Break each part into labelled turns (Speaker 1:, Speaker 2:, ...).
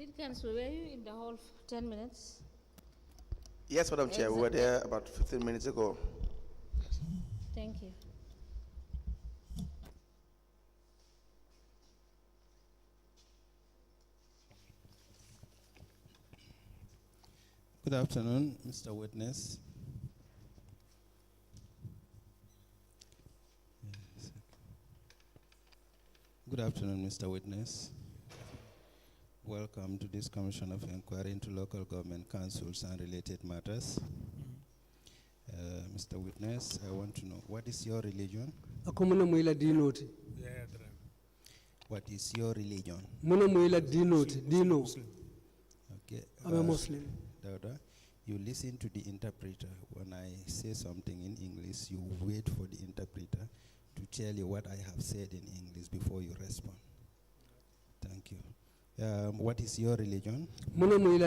Speaker 1: Did Council, were you in the hall for 10 minutes?
Speaker 2: Yes, Madam Chair, we were there about 15 minutes ago.
Speaker 1: Thank you.
Speaker 3: Good afternoon, Mr. Witness. Good afternoon, Mr. Witness. Welcome to this Commission of Inquiry into Local Government Councils and Related Matters. Mr. Witness, I want to know, what is your religion? What is your religion? Okay.
Speaker 4: I'm a Muslim.
Speaker 3: Daughter, you listen to the interpreter. When I say something in English, you wait for the interpreter to tell you what I have said in English before you respond. Thank you. What is your religion?
Speaker 4: Muslim.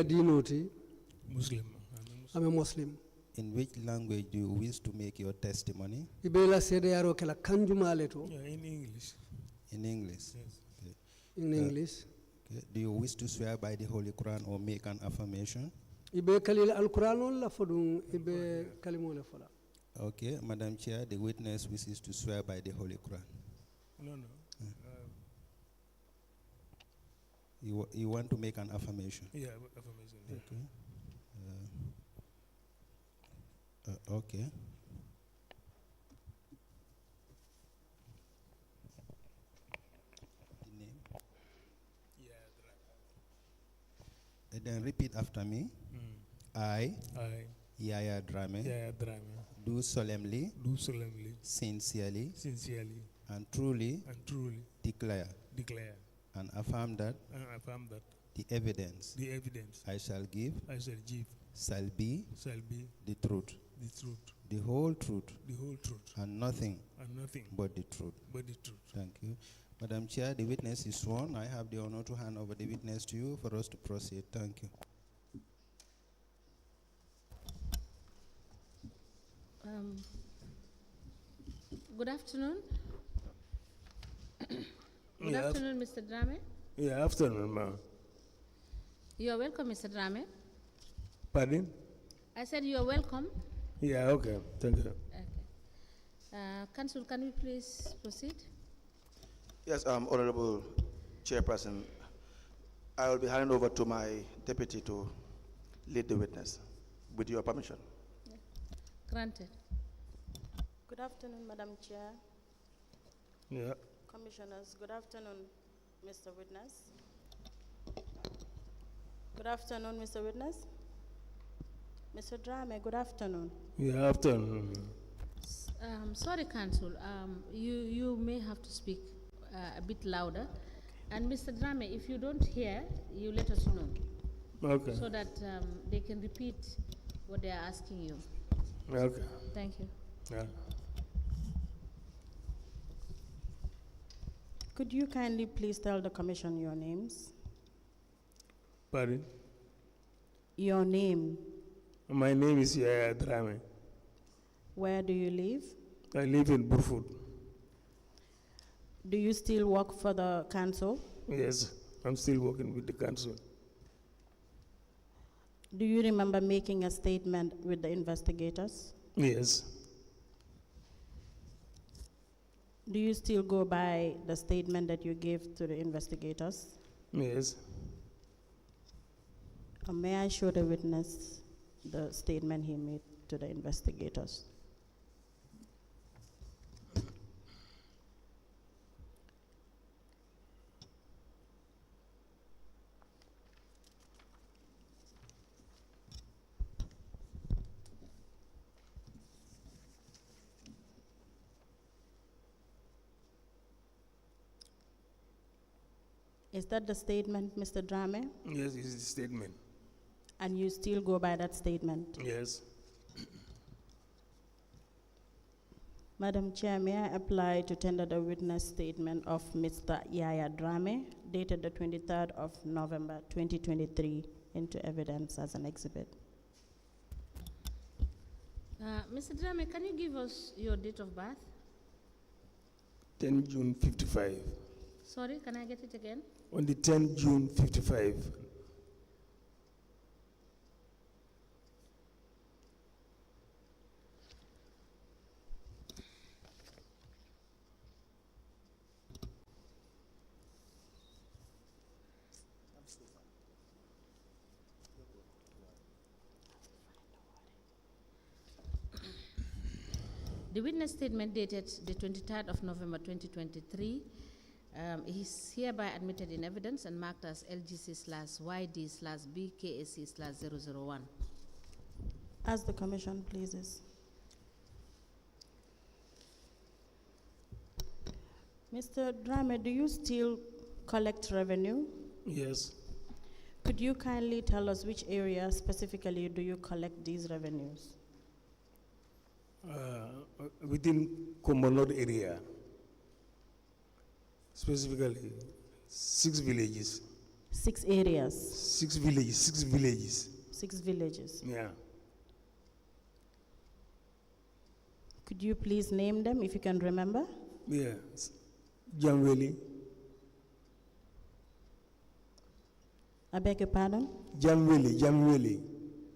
Speaker 4: I'm a Muslim.
Speaker 3: In which language do you wish to make your testimony?
Speaker 4: In English.
Speaker 3: In English?
Speaker 4: Yes.
Speaker 3: Okay.
Speaker 4: In English.
Speaker 3: Okay. Do you wish to swear by the Holy Quran or make an affirmation? Okay, Madam Chair, the witness wishes to swear by the Holy Quran.
Speaker 4: No.
Speaker 3: You want to make an affirmation?
Speaker 4: Yeah, affirmation. Yeah.
Speaker 3: Okay. Okay. The name?
Speaker 4: Yeah,
Speaker 3: And then repeat after me. I, Yaya Drammeh, do solemnly, sincerely, and truly declare and affirm that the evidence I shall give shall be the truth, the whole truth, and nothing but the truth. Thank you. Madam Chair, the witness is sworn. I have the honor to hand over the witness to you for us to proceed. Thank you.
Speaker 1: Good afternoon. Good afternoon, Mr. Drammeh.
Speaker 4: Yeah, afternoon, ma'am.
Speaker 1: You are welcome, Mr. Drammeh.
Speaker 4: Pardon?
Speaker 1: I said you are welcome.
Speaker 4: Yeah, okay. Thank you.
Speaker 1: Okay. Council, can we please proceed?
Speaker 2: Yes, Honorable Chairperson, I will be handing over to my deputy to lead the witness, with your permission.
Speaker 1: Yeah. Granted.
Speaker 5: Good afternoon, Madam Chair.
Speaker 4: Yeah.
Speaker 5: Commissioners, good afternoon, Mr. Witness. Good afternoon, Mr. Witness. Mr. Drammeh, good afternoon.
Speaker 4: Yeah, afternoon.
Speaker 1: Sorry, Council. You may have to speak a bit louder. And Mr. Drammeh, if you don't hear, you let us know.
Speaker 4: Okay.
Speaker 1: So that they can repeat what they are asking you.
Speaker 4: Okay.
Speaker 1: Thank you.
Speaker 4: Yeah.
Speaker 5: Could you kindly please tell the Commission your names?
Speaker 4: Pardon?
Speaker 5: Your name.
Speaker 4: My name is Yaya Drammeh.
Speaker 5: Where do you live?
Speaker 4: I live in Burfoot.
Speaker 5: Do you still work for the council?
Speaker 4: Yes, I'm still working with the council.
Speaker 5: Do you remember making a statement with the investigators?
Speaker 4: Yes.
Speaker 5: Do you still go by the statement that you gave to the investigators?
Speaker 4: Yes.
Speaker 5: May I show the witness the statement he made to the investigators? Is that the statement, Mr. Drammeh?
Speaker 4: Yes, it's the statement.
Speaker 5: And you still go by that statement?
Speaker 4: Yes.
Speaker 5: Madam Chair, may I apply to tender the witness statement of Mr. Yaya Drammeh, dated the 23rd of November 2023, into evidence as an exhibit?
Speaker 1: Mr. Drammeh, can you give us your date of birth?
Speaker 4: 10 June 55.
Speaker 1: Sorry, can I get it again?
Speaker 4: On the 10th June 55.
Speaker 1: The witness statement dated the 23rd of November 2023 is hereby admitted in evidence and marked as LGC/YD/BKAC/001.
Speaker 5: As the Commission pleases. Mr. Drammeh, do you still collect revenue?
Speaker 4: Yes.
Speaker 5: Could you kindly tell us which area specifically do you collect these revenues?
Speaker 4: Within Commonwealth area, specifically 6 villages.
Speaker 5: 6 areas?
Speaker 4: 6 villages, 6 villages.
Speaker 5: 6 villages.
Speaker 4: Yeah.
Speaker 5: Could you please name them if you can remember?
Speaker 4: Yeah. Jamweli.
Speaker 5: I beg your pardon?
Speaker 4: Jamweli.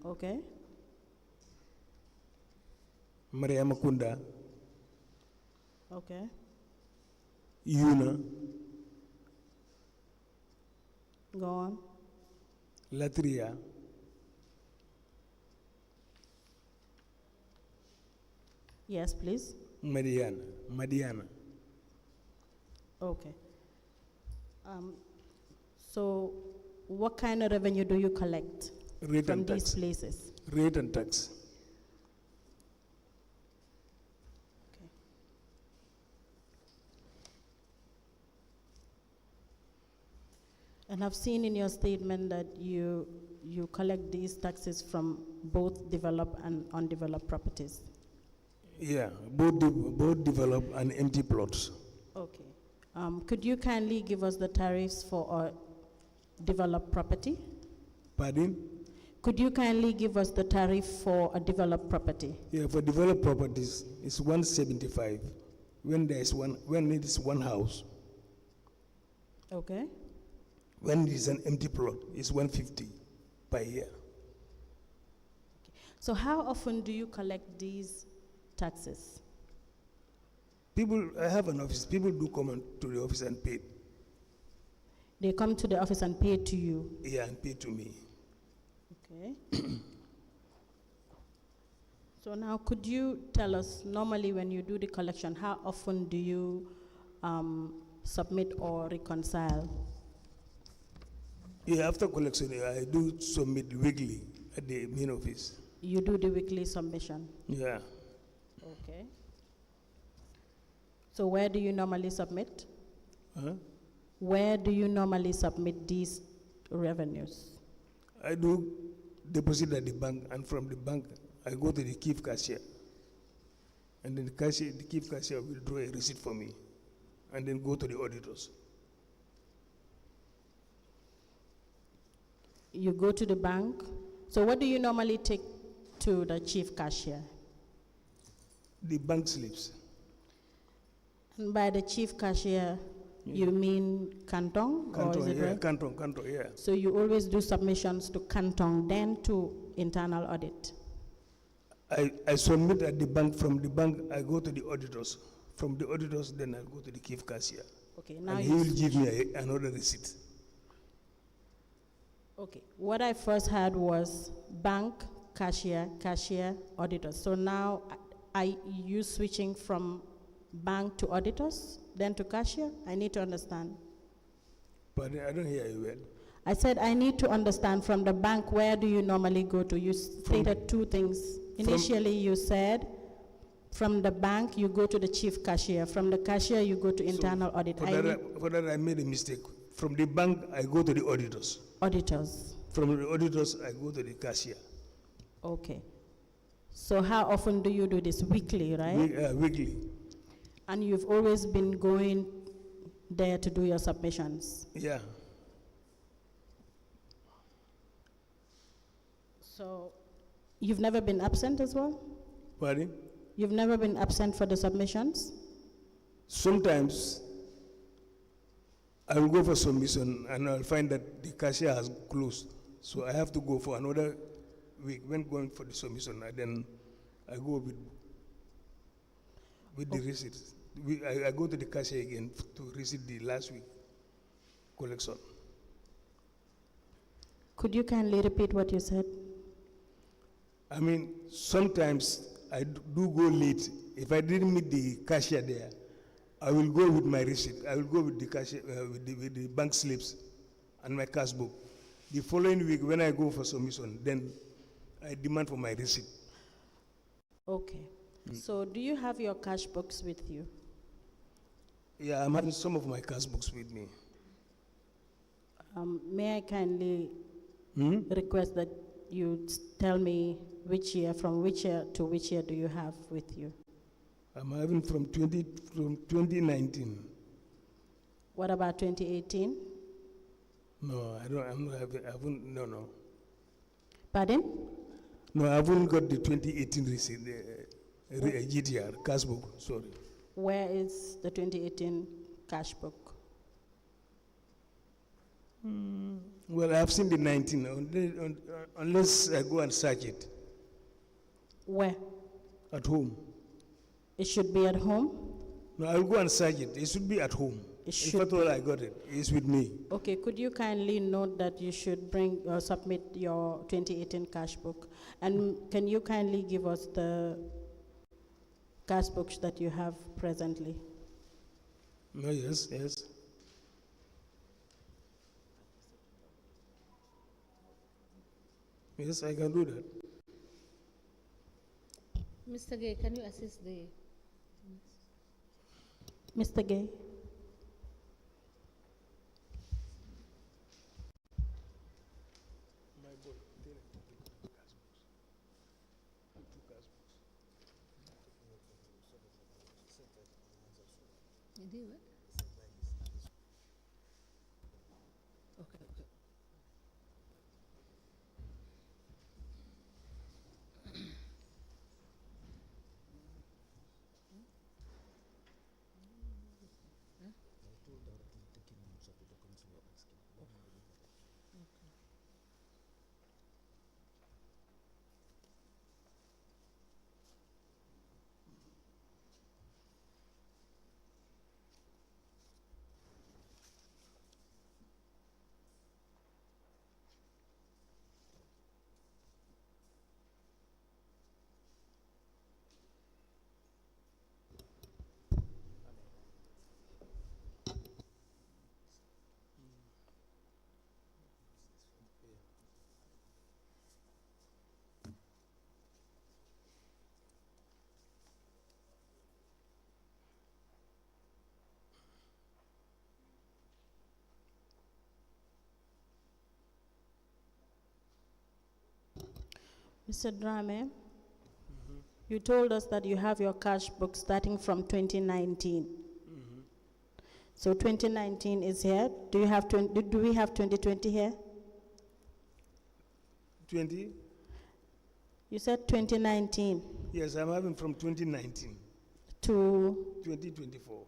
Speaker 5: Okay.
Speaker 4: Mariamakunda.
Speaker 5: Okay.
Speaker 4: Yuna.
Speaker 5: Go on.
Speaker 4: Latria.
Speaker 5: Yes, please.
Speaker 4: Madiana.
Speaker 5: Okay. So, what kind of revenue do you collect
Speaker 4: Rate
Speaker 5: from
Speaker 4: and
Speaker 5: these
Speaker 4: tax.
Speaker 5: places?
Speaker 4: Rate and tax.
Speaker 5: Okay. And I've seen in your statement that you collect these taxes from both developed and undeveloped properties.
Speaker 4: Yeah, both developed and empty plots.
Speaker 5: Okay. Could you kindly give us the tariffs for a developed property?
Speaker 4: Pardon?
Speaker 5: Could you kindly give us the tariff for a developed property?
Speaker 4: Yeah, for developed properties, it's 175 when it is one house.
Speaker 5: Okay.
Speaker 4: When it is an empty plot, it's 150 per year.
Speaker 5: So how often do you collect these taxes?
Speaker 4: I have an office. People do come to the office and pay.
Speaker 5: They come to the office and pay to you?
Speaker 4: Yeah, and pay to me.
Speaker 5: Okay. So now could you tell us, normally when you do the collection, how often do you submit or reconcile?
Speaker 4: Yeah, after collection, I do submit weekly at the main office.
Speaker 5: You do the weekly submission?
Speaker 4: Yeah.
Speaker 5: Okay. So where do you normally submit?
Speaker 4: Huh?
Speaker 5: Where do you normally submit these revenues?
Speaker 4: I do deposit at the bank, and from the bank, I go to the chief cashier. And then the chief cashier will draw a receipt for me, and then go to the auditors.
Speaker 5: You go to the bank. So what do you normally take to the chief cashier?
Speaker 4: The bank slips.
Speaker 5: And by the chief cashier, you mean Canton? Or is it
Speaker 4: yeah,
Speaker 5: right?
Speaker 4: Canton, yeah.
Speaker 5: So you always do submissions to Canton, then to internal audit?
Speaker 4: I submit at the bank. From the bank, I go to the auditors. From the auditors, then I go to the chief cashier.
Speaker 5: Okay, now
Speaker 4: and he will give me another receipt.
Speaker 5: Okay, what I first had was bank, cashier, auditors. So now are you switching from bank to auditors, then to cashier? I need to understand.
Speaker 4: But I don't hear you well.
Speaker 5: I said I need to understand from the bank, where do you normally go to? You stated two things. Initially you said from the bank you go to the chief cashier. From the cashier you go to internal audit.
Speaker 4: For that I made a mistake. From the bank I go to the auditors.
Speaker 5: Auditors.
Speaker 4: From the auditors I go to the cashier.
Speaker 5: Okay. So how often do you do this? Weekly, right?
Speaker 4: Weekly.
Speaker 5: And you've always been going there to do your submissions?
Speaker 4: Yeah.
Speaker 5: So you've never been absent as well?
Speaker 4: Pardon?
Speaker 5: You've never been absent for the submissions?
Speaker 4: Sometimes I will go for submission and I'll find that the cashier has closed. So I have to go for another week. When going for the submission, then I go with the receipts. I go to the cashier again to receive the last week collection.
Speaker 5: Could you kindly repeat what you said?
Speaker 4: I mean, sometimes I do go late. If I didn't meet the cashier there, I will go with my receipt. I will go with the cashier, with the bank slips and my cash book. The following week, when I go for submission, then I demand for my receipt.
Speaker 5: Okay. So do you have your cash books with you?
Speaker 4: Yeah, I'm having some of my cash books with me.
Speaker 5: May I kindly request that you tell me which year, from which year to which year do you have with you?
Speaker 4: I'm having from 2019.
Speaker 5: What about 2018?
Speaker 4: No, I don't. I'm not having. I haven't. No.
Speaker 5: Pardon?
Speaker 4: No, I haven't got the 2018 receipt. GTR cash book. Sorry.
Speaker 5: Where is the 2018 cash book?
Speaker 4: Well, I've seen the 19, unless I go and search it.
Speaker 5: Where?
Speaker 4: At home.
Speaker 5: It should be at home?
Speaker 4: No, I'll go and search it. It should be at home. If at all I got it, it's with me.
Speaker 5: Okay, could you kindly note that you should bring or submit your 2018 cash book? And can you kindly give us the cash books that you have presently?
Speaker 4: No, yes. Yes, I can do that.
Speaker 1: Mr. Gay, can you assist the...
Speaker 5: Mr. Gay?
Speaker 1: You do it? Okay.
Speaker 5: Mr. Drammeh, you told us that you have your cash book starting from 2019. So 2019 is here. Do we have 2020 here?
Speaker 4: 20?
Speaker 5: You said 2019.
Speaker 4: Yes, I'm having from 2019
Speaker 5: to
Speaker 4: 2024.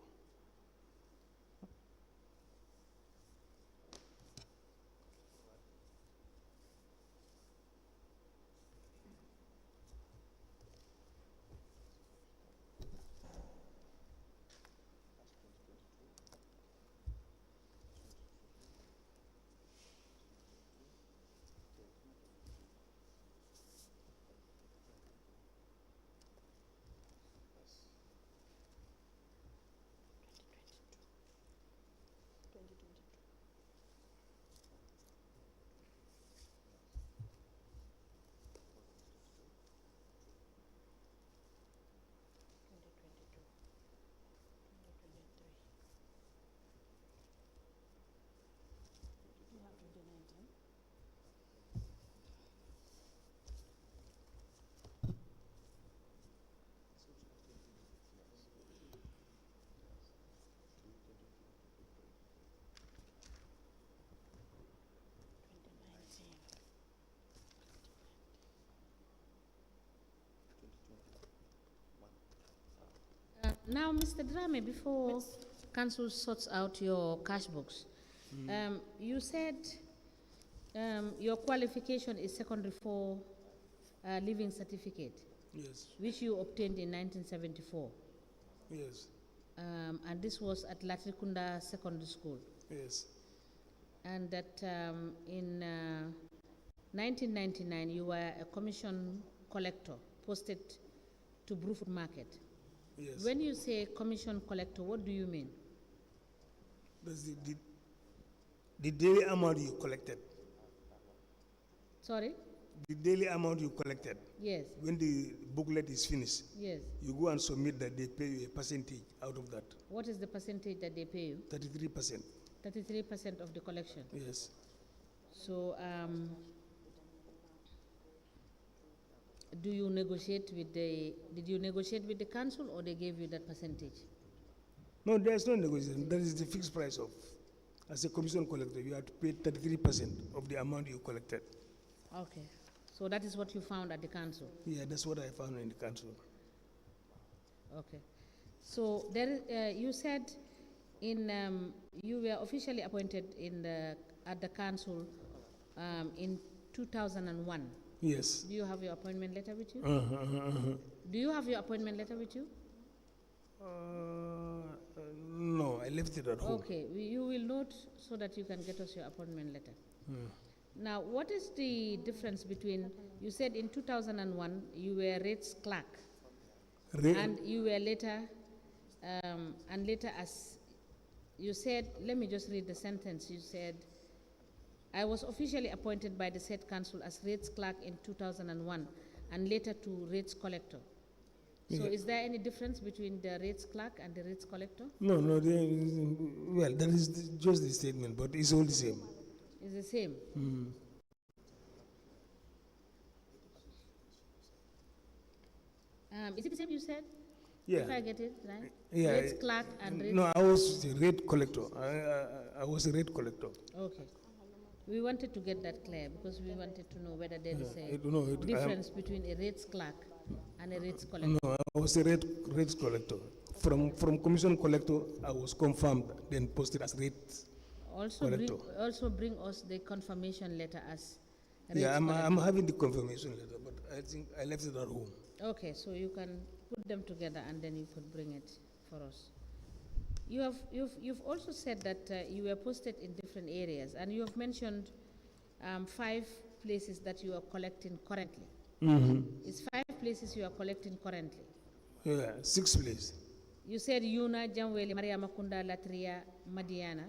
Speaker 1: Now, Mr. Drammeh, before Council sorts out your cash books, you said your qualification is secondary for living certificate.
Speaker 4: Yes.
Speaker 1: Which you obtained in 1974.
Speaker 4: Yes.
Speaker 1: And this was at Latrikunda Secondary School.
Speaker 4: Yes.
Speaker 1: And that in 1999 you were a commission collector posted to Brufut Market.
Speaker 4: Yes.
Speaker 1: When you say commission collector, what do you mean?
Speaker 4: That's the daily amount you collected.
Speaker 1: Sorry?
Speaker 4: The daily amount you collected.
Speaker 1: Yes.
Speaker 4: When the booklet is finished,
Speaker 1: Yes.
Speaker 4: you go and submit that they pay you a percentage out of that.
Speaker 1: What is the percentage that they pay you?
Speaker 4: 33%.
Speaker 1: 33% of the collection.
Speaker 4: Yes.
Speaker 1: So, do you negotiate with did you negotiate with the council or they gave you that percentage?
Speaker 4: No, there's no negotiation. That is the fixed price of, as a commission collector, you have to pay 33% of the amount you collected.
Speaker 1: Okay. So that is what you found at the council?
Speaker 4: Yeah, that's what I found in the council.
Speaker 1: Okay. So there, you said you were officially appointed at the council in 2001.
Speaker 4: Yes.
Speaker 1: Do you have your appointment letter with you? Do you have your appointment letter with you?
Speaker 4: No, I left it at home.
Speaker 1: Okay, you will note so that you can get us your appointment letter. Now, what is the difference between, you said in 2001 you were rates clerk, and you were later, as you said, let me just read the sentence. You said, I was officially appointed by the said council as rates clerk in 2001 and later to rates collector. So is there any difference between the rates clerk and the rates collector?
Speaker 4: No, well, that is just the statement, but it's all the same.
Speaker 1: It's the same? Is it the same you said?
Speaker 4: Yeah.
Speaker 1: If I get it right?
Speaker 4: Yeah.
Speaker 1: Rates clerk and rates...
Speaker 4: No, I was a rate collector. I was a rate collector.
Speaker 1: Okay. We wanted to get that clear because we wanted to know whether there is a
Speaker 4: No,
Speaker 1: difference between a rates clerk and a rates collector.
Speaker 4: No, I was a rates collector. From commission collector, I was confirmed, then posted as rates collector.
Speaker 1: Also bring us the confirmation letter as rates
Speaker 4: Yeah, I'm
Speaker 1: collector.
Speaker 4: having the confirmation letter, but I think I left it at home.
Speaker 1: Okay, so you can put them together and then you could bring it for us. You've also said that you were posted in different areas, and you have mentioned 5 places that you are collecting currently. It's 5 places you are collecting currently.
Speaker 4: Yeah, 6 places.
Speaker 1: You said Yuna, Jamweli, Maria Makunda, Latria, Madiana.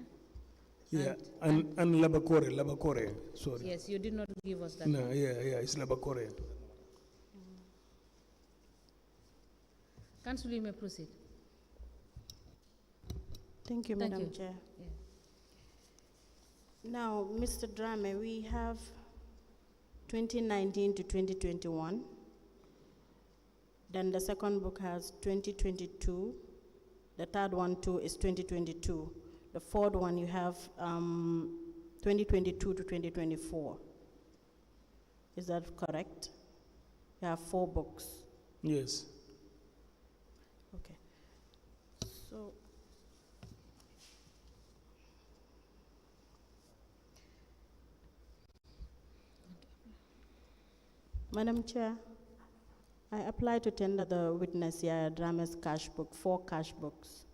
Speaker 4: Yeah, and Labakore, sorry.
Speaker 1: Yes, you did not give us that.
Speaker 4: No, yeah, it's Labakore.
Speaker 1: Council, you may proceed.
Speaker 5: Thank you, Madam Chair.
Speaker 1: Yeah.
Speaker 5: Now, Mr. Drammeh, we have 2019 to 2021. Then the second book has 2022. The third one too is 2022. The fourth one you have 2022 to 2024. Is that correct? You have 4 books.
Speaker 4: Yes.
Speaker 5: Okay. So, Madam Chair, I apply to tender the witness Yaya Drammeh's cash book, 4 cash books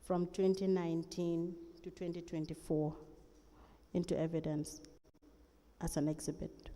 Speaker 5: from 2019 to 2024 into evidence as an exhibit.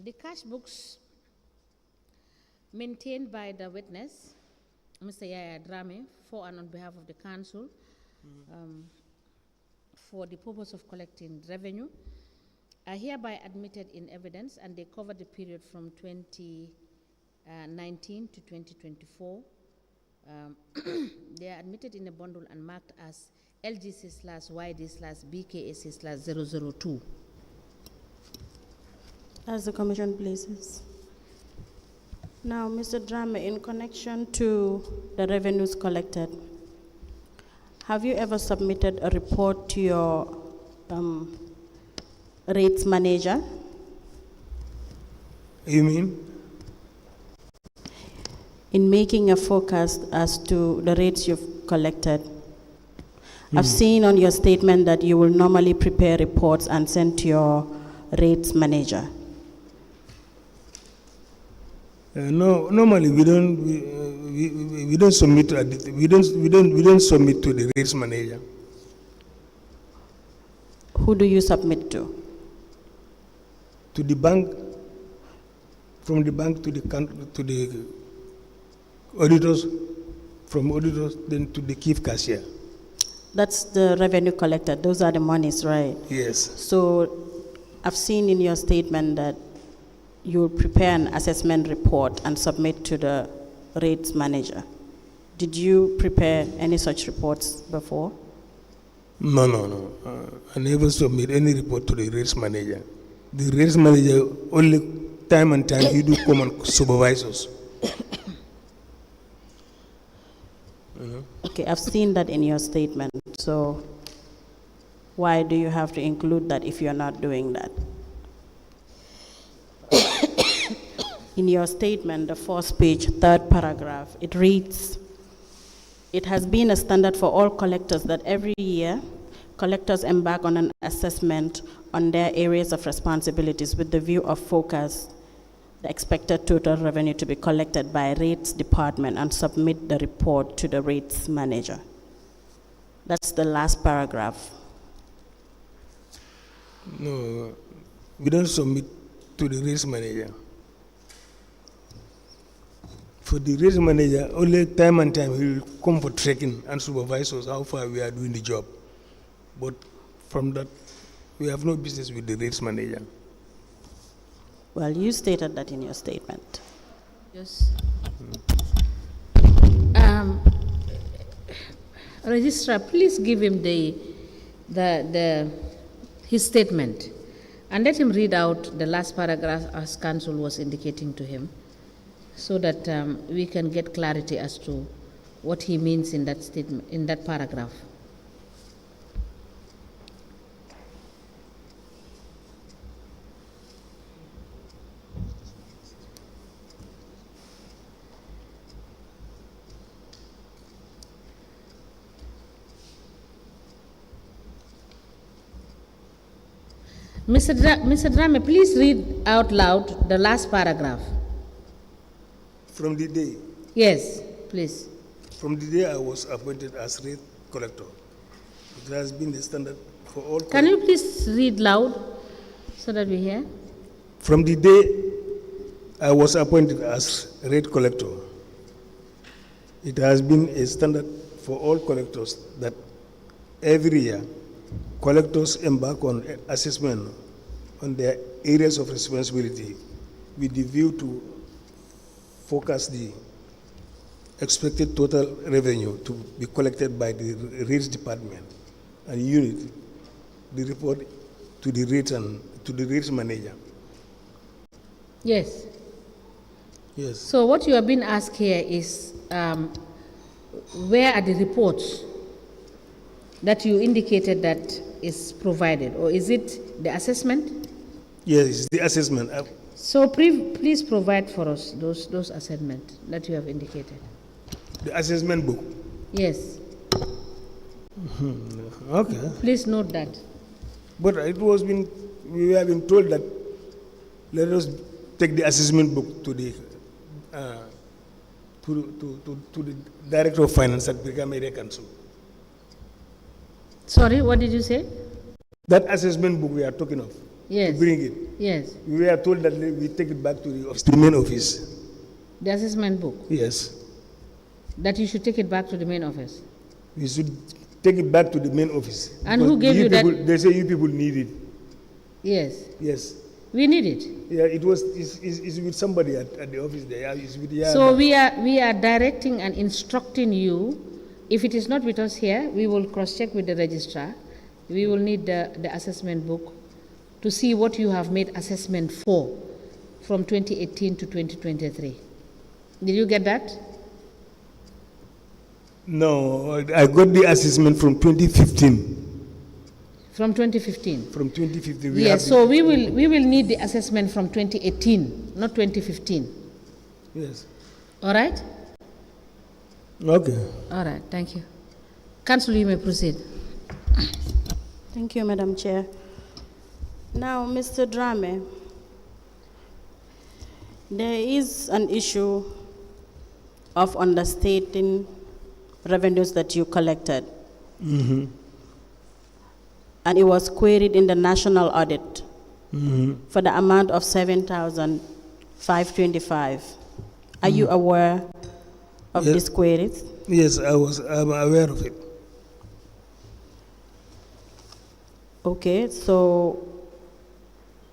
Speaker 1: The cash books maintained by the witness, Mr. Yaya Drammeh, for and on behalf of the council, for the purpose of collecting revenue, are hereby admitted in evidence, and they cover the period from 2019 to 2024. They are admitted in a bundle and marked as LGC/YD/BKAC/002.
Speaker 5: As the Commission pleases. Now, Mr. Drammeh, in connection to the revenues collected, have you ever submitted a report to your rates manager?
Speaker 4: You mean?
Speaker 5: In making a forecast as to the rates you've collected, I've seen on your statement that you will normally prepare reports and send to your rates manager.
Speaker 4: No, normally we don't submit to we don't submit to the rates manager.
Speaker 5: Who do you submit to?
Speaker 4: To the bank, from the bank to the auditors, from auditors then to the chief cashier.
Speaker 5: That's the revenue collected. Those are the monies, right?
Speaker 4: Yes.
Speaker 5: So I've seen in your statement that you will prepare an assessment report and submit to the rates manager. Did you prepare any such reports before?
Speaker 4: No. I never submit any report to the rates manager. The rates manager only time and time he do come and supervise us.
Speaker 5: Okay, I've seen that in your statement. So why do you have to include that if you're not doing that? In your statement, the first page, third paragraph, it reads, it has been a standard for all collectors that every year, collectors embark on an assessment on their areas of responsibilities with the view of focus the expected total revenue to be collected by rates department and submit the report to the rates manager. That's the last paragraph.
Speaker 4: No, we don't submit to the rates manager. For the rates manager, only time and time he will come for tracking and supervise us how far we are doing the job. But from that, we have no business with the rates manager.
Speaker 5: Well, you stated that in your statement.
Speaker 1: Yes. Registrar, please give him his statement and let him read out the last paragraph as counsel was indicating to him, so that we can get clarity as to what he means in that statement, in that paragraph. Mr. Drammeh, please read out loud the last paragraph.
Speaker 4: From the day?
Speaker 1: Yes, please.
Speaker 4: From the day I was appointed as rate collector, it has been the standard for all.
Speaker 1: Can you please read loud so that we hear?
Speaker 4: From the day I was appointed as rate collector, it has been a standard for all collectors that every year collectors embark on assessment on their areas of responsibility with the view to forecast the expected total revenue to be collected by the rates department and unit the report to the rates and to the rates manager.
Speaker 1: Yes.
Speaker 4: Yes.
Speaker 1: So what you have been asked here is, where are the reports that you indicated that is provided, or is it the assessment?
Speaker 4: Yes, it's the assessment.
Speaker 1: So please provide for us those assessments that you have indicated.
Speaker 4: The assessment book?
Speaker 1: Yes.
Speaker 4: Okay.
Speaker 1: Please note that.
Speaker 4: But we have been told that let us take the assessment book to the to the Director of Finance at Brikama Area Council.
Speaker 1: Sorry, what did you say?
Speaker 4: That assessment book we are talking of.
Speaker 1: Yes.
Speaker 4: To bring it.
Speaker 1: Yes.
Speaker 4: We are told that we take it back to the main office.
Speaker 1: The assessment book?
Speaker 4: Yes.
Speaker 1: That you should take it back to the main office?
Speaker 4: We should take it back to the main office.
Speaker 1: And who gave you that?
Speaker 4: They say you people need it.
Speaker 1: Yes.
Speaker 4: Yes.
Speaker 1: We need it.
Speaker 4: Yeah, it's with somebody at the office there. It's with Yaya.
Speaker 1: So we are directing and instructing you. If it is not with us here, we will cross-check with the registrar. We will need the assessment book to see what you have made assessment for from 2018 to 2023. Did you get that?
Speaker 4: No, I got the assessment from 2015.
Speaker 1: From 2015?
Speaker 4: From 2015.
Speaker 1: Yes, so we will need the assessment from 2018, not 2015.
Speaker 4: Yes.
Speaker 1: All right?
Speaker 4: Okay.
Speaker 1: All right, thank you. Council, you may proceed.
Speaker 5: Thank you, Madam Chair. Now, Mr. Drammeh, there is an issue of understating revenues that you collected.
Speaker 4: Mm-hmm.
Speaker 5: And it was queried in the national audit
Speaker 4: Mm-hmm.
Speaker 5: for the amount of 7,525. Are you aware of
Speaker 4: Yes.
Speaker 5: these queries?
Speaker 4: Yes, I'm aware of it.
Speaker 5: Okay, so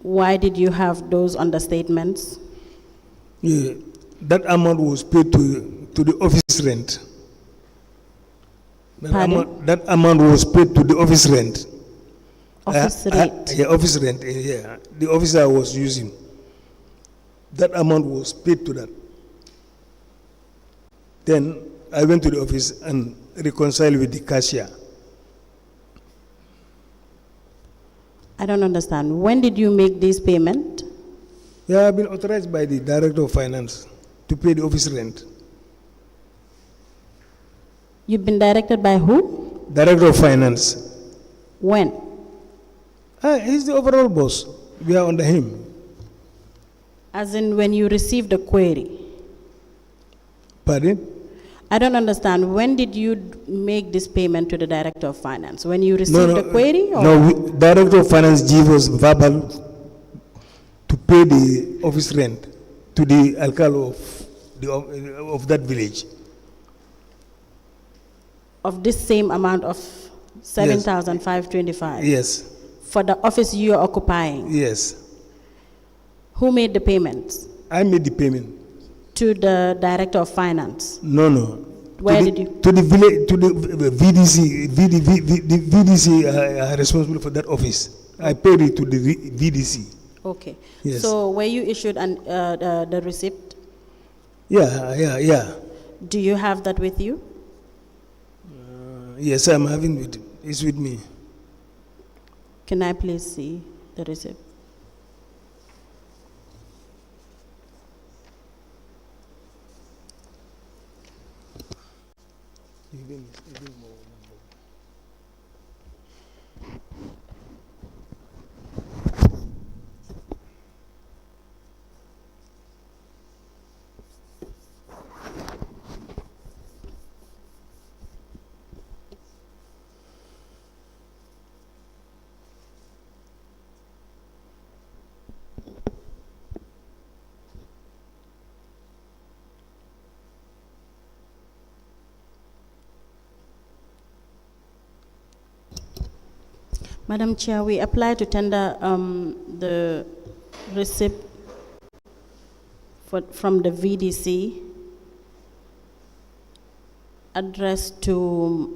Speaker 5: why did you have those understatements?
Speaker 4: Yeah, that amount was paid to the office rent.
Speaker 5: Pardon?
Speaker 4: That amount was paid to the office rent.
Speaker 5: Office rate?
Speaker 4: Yeah, office rent, yeah. The office I was using. That amount was paid to that. Then I went to the office and reconciled with the cashier.
Speaker 5: I don't understand. When did you make this payment?
Speaker 4: Yeah, I've been authorized by the Director of Finance to pay the office rent.
Speaker 5: You've been directed by who?
Speaker 4: Director of Finance.
Speaker 5: When?
Speaker 4: He's the overall boss. We are under him.
Speaker 5: As in when you received the query?
Speaker 4: Pardon?
Speaker 5: I don't understand. When did you make this payment to the Director of Finance? When you received the query? Or?
Speaker 4: No, Director of Finance gave us verbal to pay the office rent to the alcalde of that village.
Speaker 5: Of this same amount of 7,525?
Speaker 4: Yes.
Speaker 5: For the office you are occupying?
Speaker 4: Yes.
Speaker 5: Who made the payments?
Speaker 4: I made the payment.
Speaker 5: To the Director of Finance?
Speaker 4: No.
Speaker 5: Where did you?
Speaker 4: To the village, to the VDC. The VDC are responsible for that office. I paid it to the VDC.
Speaker 5: Okay.
Speaker 4: Yes.
Speaker 5: So were you issued the receipt?
Speaker 4: Yeah.
Speaker 5: Do you have that with you?
Speaker 4: Yes, I'm having it. It's with me.
Speaker 5: Can I please see the receipt? Madam Chair, we apply to tender the receipt from the VDC addressed to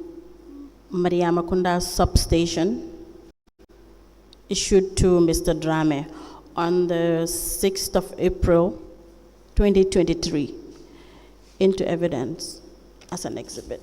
Speaker 5: Mariama Kunda substation, issued to Mr. Drammeh on the 6th of April, 2023, into evidence as an exhibit.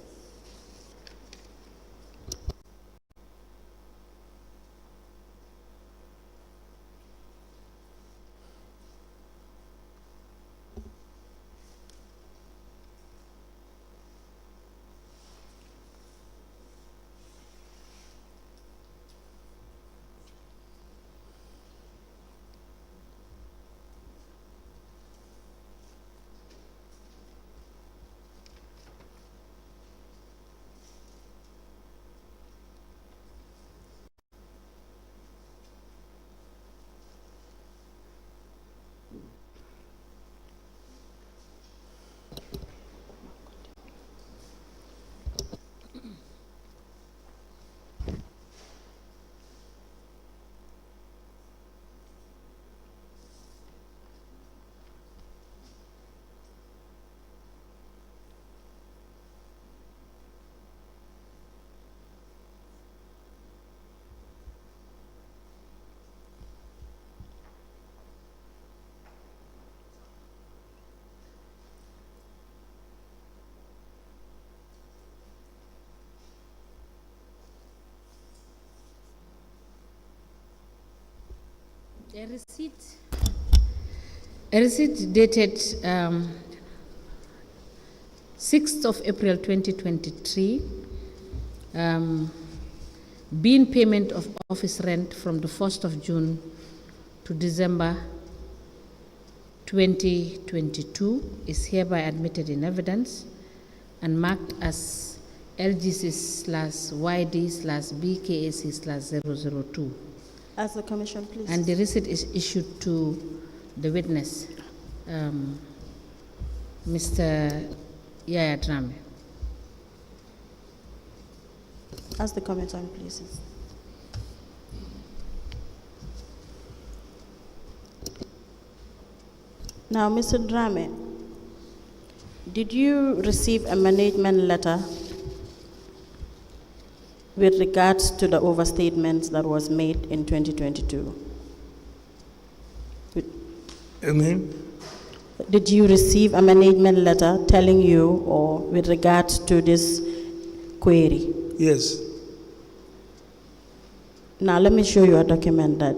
Speaker 1: A receipt dated 6th of April 2023, being payment of office rent from the 1st of June to December 2022 is hereby admitted in evidence and marked as LGC/YD/BKAC/002.
Speaker 5: As the commission, please.
Speaker 1: And the receipt is issued to the witness, Mr. Yaya Drammeh.
Speaker 5: As the commission, please. Now, Mr. Drammeh, did you receive a management letter with regards to the overstatements that was made in 2022?
Speaker 4: Amen.
Speaker 5: Did you receive a management letter telling you or with regards to this query?
Speaker 4: Yes.
Speaker 5: Now let me show you a document that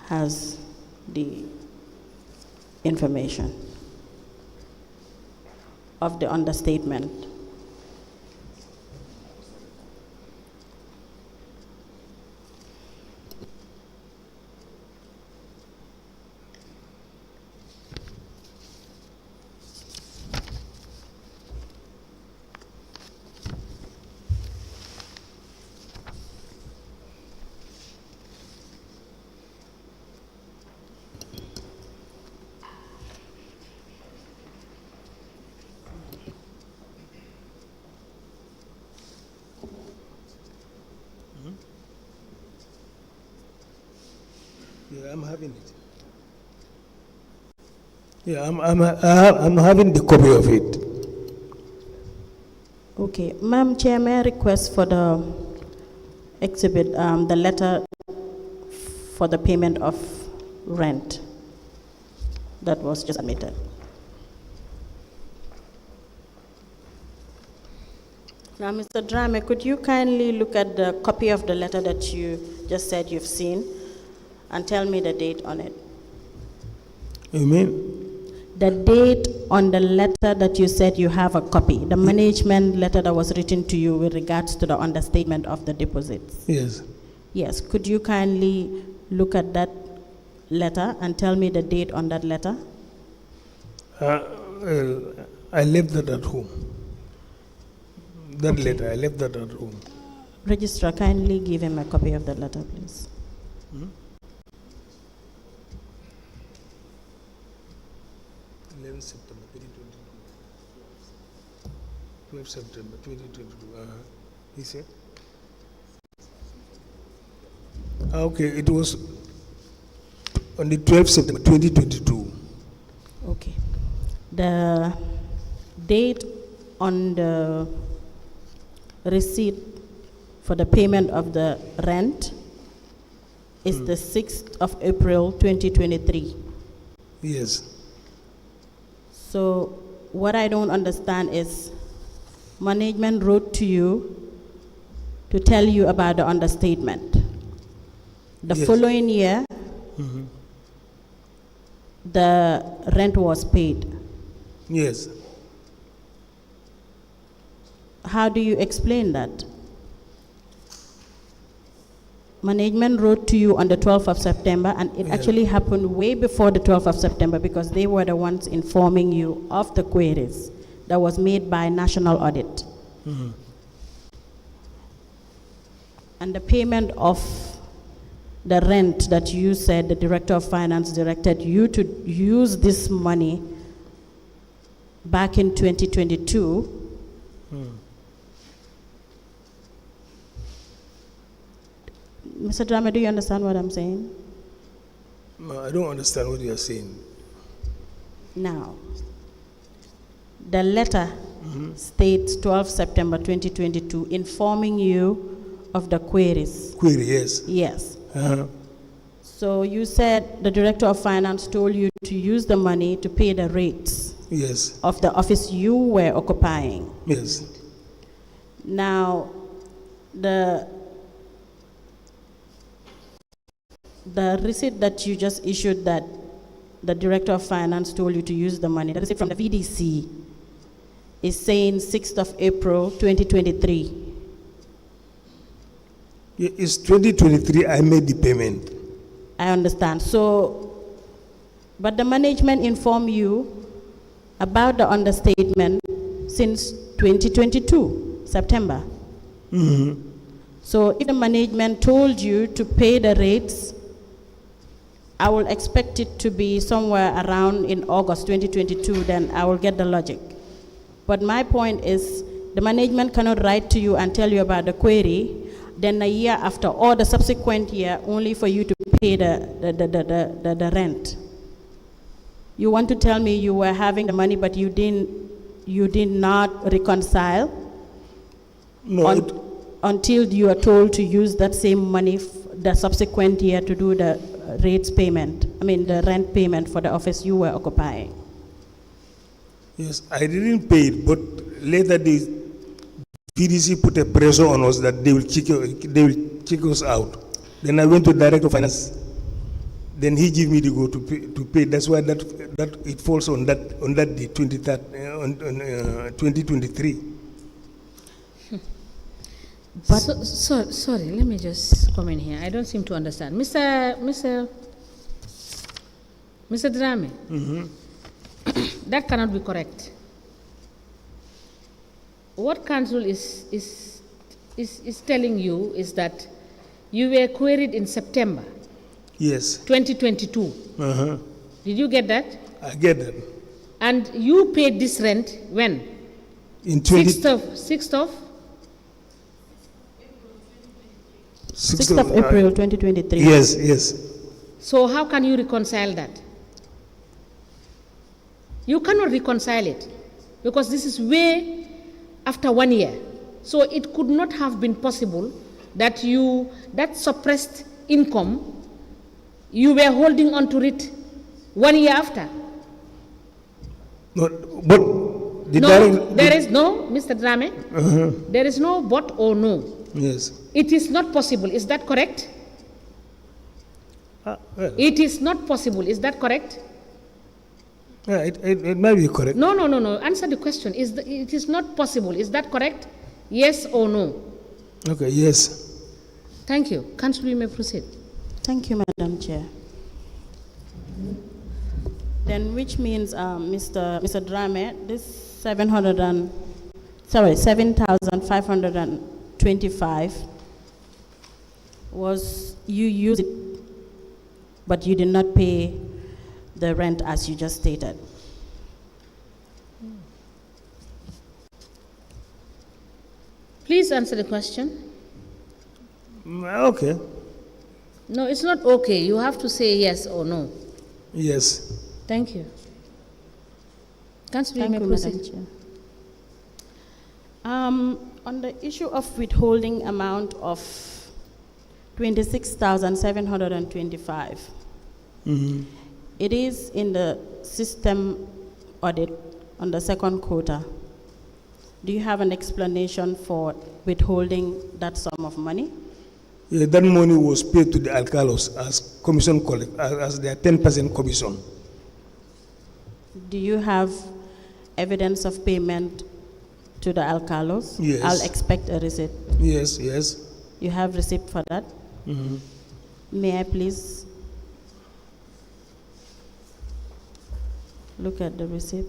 Speaker 5: has the information of the understatement.
Speaker 4: Yeah, I'm having it. Yeah, I'm having the copy of it.
Speaker 5: Okay, Madam Chair, may I request for the exhibit, the letter for the payment of rent that was just admitted. Now, Mr. Drammeh, could you kindly look at the copy of the letter that you just said you've seen and tell me the date on it?
Speaker 4: You mean?
Speaker 5: The date on the letter that you said you have a copy, the management letter that was written to you with regards to the understatement of the deposits.
Speaker 4: Yes.
Speaker 5: Yes, could you kindly look at that letter and tell me the date on that letter?
Speaker 4: I left that at home. That letter, I left that at home.
Speaker 5: Registrar, kindly give him a copy of that letter, please.
Speaker 4: 11 September 2022. 12 September 2022. He said? Okay, it was on the 12th September 2022.
Speaker 5: Okay. The date on the receipt for the payment of the rent is the 6th of April 2023.
Speaker 4: Yes.
Speaker 5: So what I don't understand is management wrote to you to tell you about the understatement. The
Speaker 4: Yes.
Speaker 5: following year, the rent was paid.
Speaker 4: Yes.
Speaker 5: How do you explain that? Management wrote to you on the 12th of September, and it actually happened way before the 12th of September because they were the ones informing you of the queries that was made by National Audit. And the payment of the rent that you said the Director of Finance directed you to use this money back in 2022. Mr. Drammeh, do you understand what I'm saying?
Speaker 4: No, I don't understand what you are saying.
Speaker 5: Now, the letter states 12 September 2022 informing you of the queries.
Speaker 4: Query, yes.
Speaker 5: Yes. So you said the Director of Finance told you to use the money to pay the rates
Speaker 4: Yes.
Speaker 5: of the office you were occupying.
Speaker 4: Yes.
Speaker 5: Now, the the receipt that you just issued that the Director of Finance told you to use the money, the receipt from the VDC is saying 6th of April, 2023.
Speaker 4: It's 2023, I made the payment.
Speaker 5: I understand. So, but the management informed you about the understatement since 2022, September.
Speaker 4: Mm-hmm.
Speaker 5: So if the management told you to pay the rates, I will expect it to be somewhere around in August 2022, then I will get the logic. But my point is, the management cannot write to you and tell you about the query, then a year after, or the subsequent year, only for you to pay the rent. You want to tell me you were having the money, but you did not reconcile?
Speaker 4: No.
Speaker 5: Until you are told to use that same money the subsequent year to do the rates payment, the rent payment for the office you were occupying.
Speaker 4: Yes, I didn't pay it, but later the PDC put a pressure on us that they will kick us out. Then I went to Director of Finance. Then he gave me the go to pay. That's why that it falls on that day, 23rd, 2023.
Speaker 5: But
Speaker 1: sorry, let me just come in here. I don't seem to understand. Mr. Drammeh, that cannot be correct. What council is telling you is that you were queried in September.
Speaker 4: Yes.
Speaker 1: 2022. Did you get that?
Speaker 4: I get that.
Speaker 1: And you paid this rent when?
Speaker 4: In
Speaker 1: 6th of
Speaker 5: 6th of April 2023.
Speaker 4: Yes.
Speaker 1: So how can you reconcile that? You cannot reconcile it because this is way after 1 year. So it could not have been possible that that suppressed income, you were holding on to it 1 year after.
Speaker 4: No, but
Speaker 1: there is no, Mr. Drammeh, there is no but or no.
Speaker 4: Yes.
Speaker 1: It is not possible. Is that correct?
Speaker 4: Well.
Speaker 1: It is not possible. Is that correct?
Speaker 4: Yeah, it might be correct.
Speaker 1: No. Answer the question. It is not possible. Is that correct? Yes or no?
Speaker 4: Okay, yes.
Speaker 1: Thank you. Council, you may proceed.
Speaker 5: Thank you, Madam Chair. Then which means, Mr. Drammeh, this 7,525 was you used it, but you did not pay the rent as you just stated.
Speaker 1: Please answer the question.
Speaker 4: Okay.
Speaker 1: No, it's not okay. You have to say yes or no.
Speaker 4: Yes.
Speaker 1: Thank you. Council, you
Speaker 5: Thank
Speaker 1: may
Speaker 5: you,
Speaker 1: proceed.
Speaker 5: Madam Chair. On the issue of withholding amount of 26,725, it is in the system audit on the second quarter. Do you have an explanation for withholding that sum of money?
Speaker 4: Yeah, that money was paid to the alcalos as commission as their 10% commission.
Speaker 5: Do you have evidence of payment to the alcalos?
Speaker 4: Yes.
Speaker 5: I'll expect a receipt.
Speaker 4: Yes.
Speaker 5: You have receipt for that? May I please look at the receipt?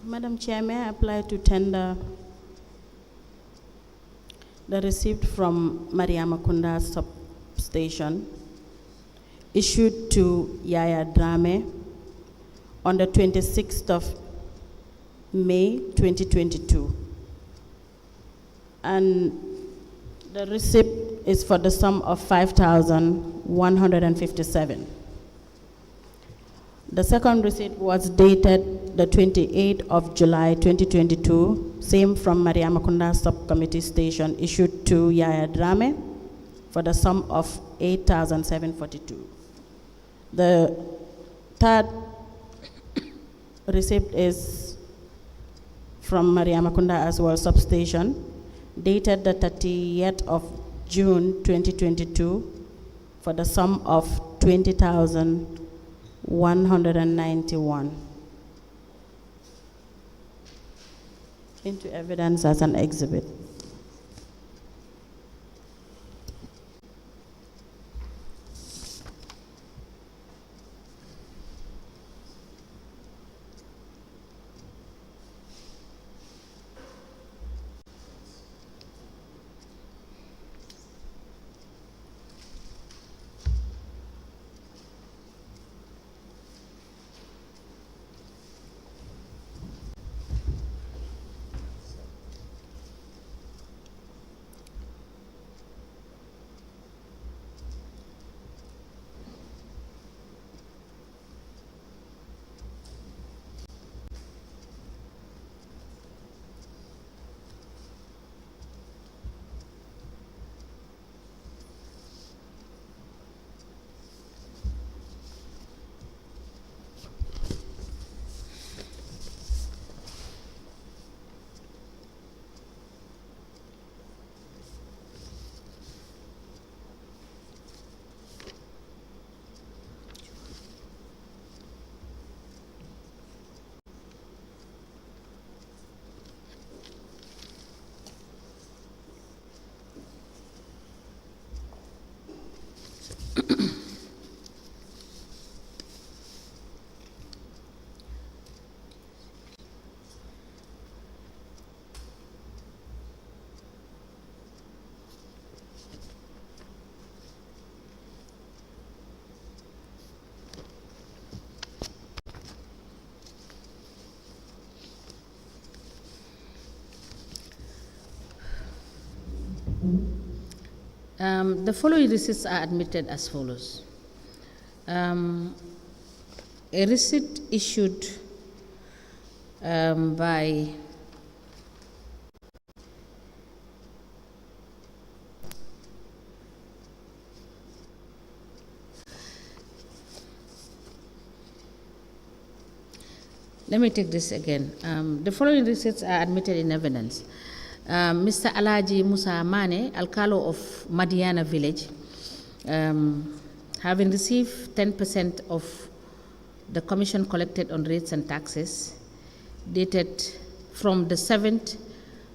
Speaker 5: Madam Chair, may I apply to tender the receipt from Mariamakunda substation issued to Yaya Drammeh on the 26th of May 2022. And the receipt is for the sum of 5,157. The second receipt was dated the 28th of July 2022, same from Mariamakunda Subcommittee Station, issued to Yaya Drammeh for the sum of 8,742. The third receipt is from Mariamakunda as well substation, dated the 30th of June 2022 for the sum of 20,191. Into evidence as an exhibit.
Speaker 1: The following receipts are admitted as follows. A receipt issued by let me take this again. The following receipts are admitted in evidence. Mr. Alaji Musa Mane, Alcalo of Madiana Village, having received 10% of the commission collected on rates and taxes, dated from the 7th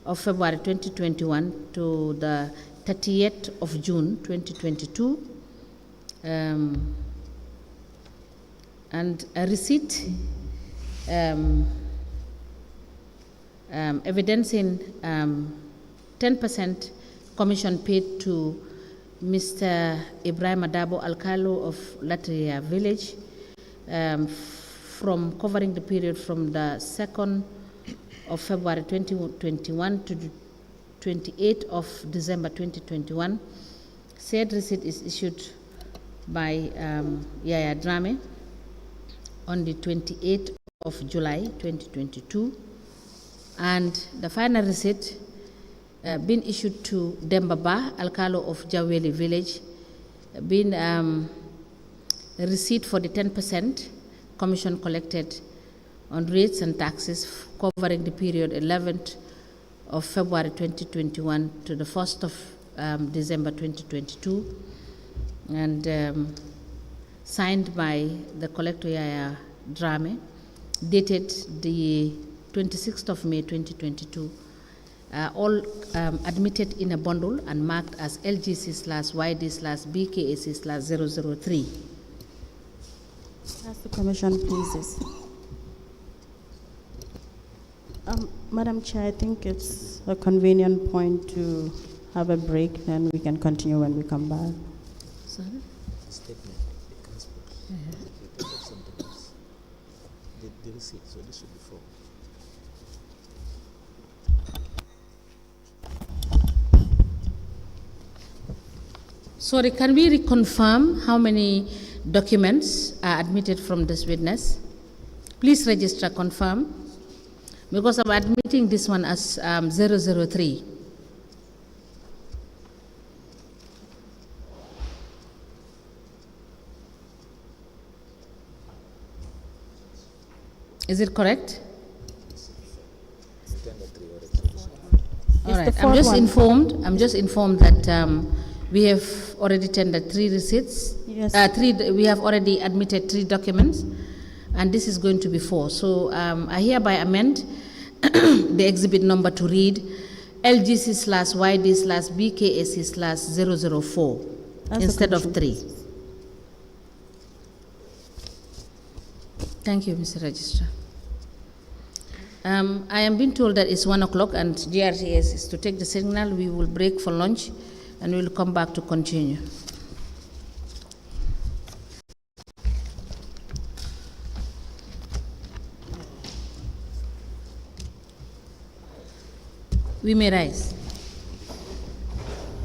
Speaker 1: of February 2021 to the 30th of June 2022, and a receipt evidencing 10% commission paid to Mr. Ibrahim Adabo Alcalo of Latria Village, from covering the period from the 2nd of February 2021 to the 28th of December 2021. Said receipt is issued by Yaya Drammeh on the 28th of July 2022. And the final receipt been issued to Dembaba, Alcalo of Jaweli Village, been a receipt for the 10% commission collected on rates and taxes covering the period 11th of February 2021 to the 1st of December 2022, and signed by the collector Yaya Drammeh, dated the 26th of May 2022, all admitted in a bundle and marked as LGC/YD/BKAC/003.
Speaker 5: As the commission pleases. Madam Chair, I think it's a convenient point to have a break, then we can continue when we come back.
Speaker 1: Sorry?
Speaker 6: Statement. Something else. The receipt, so this should be full.
Speaker 1: Sorry, can we reconfirm how many documents are admitted from this witness? Please register, confirm, because I'm admitting this one as 003. Is it correct? All right. I'm just informed that we have already tendered 3 receipts.
Speaker 5: Yes.
Speaker 1: We have already admitted 3 documents, and this is going to be 4. So I hereby amend the exhibit number to read LGC/YD/BKAC/004 instead of 3. Thank you, Mr. Registrar. I am being told that it's 1 o'clock and GRTS is to take the signal. We will break for lunch and we'll come back to continue. We may rise.